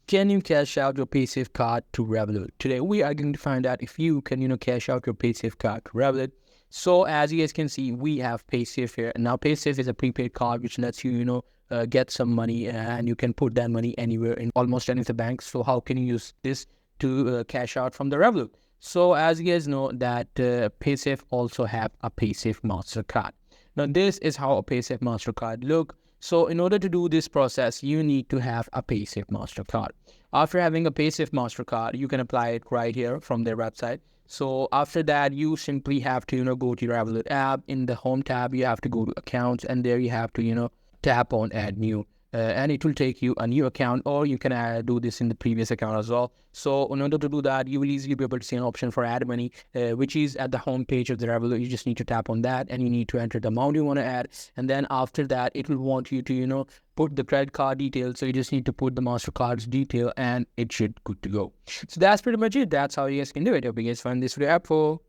Can you cash out your Paysafecard to Revolut? Today we are going to find out if you can, cash out your Paysafecard to Revolut. So as you guys can see, we have Paysafe here. Now Paysafe is a prepaid card which lets you, get some money and you can put that money anywhere in almost any of the banks. So how can you use this to cash out from the Revolut? So as you guys know that Paysafe also have a Paysafe MasterCard. Now this is how a Paysafe MasterCard look. So in order to do this process, you need to have a Paysafe MasterCard. After having a Paysafe MasterCard, you can apply it right here from their website. So after that, you simply have to, go to your Revolut app. In the home tab, you have to go to accounts, and there you have to, tap on add new. And it will take you a new account, or you can do this in the previous account as well. So in order to do that, you will easily be able to see an option for add money, which is at the home page of the Revolut. You just need to tap on that and you need to enter the amount you want to add. And then after that, it will want you to, put the credit card details. So you just need to put the MasterCard's detail and it should good to go. So that's pretty much it. That's how you guys can do it. Hope you guys find this video helpful.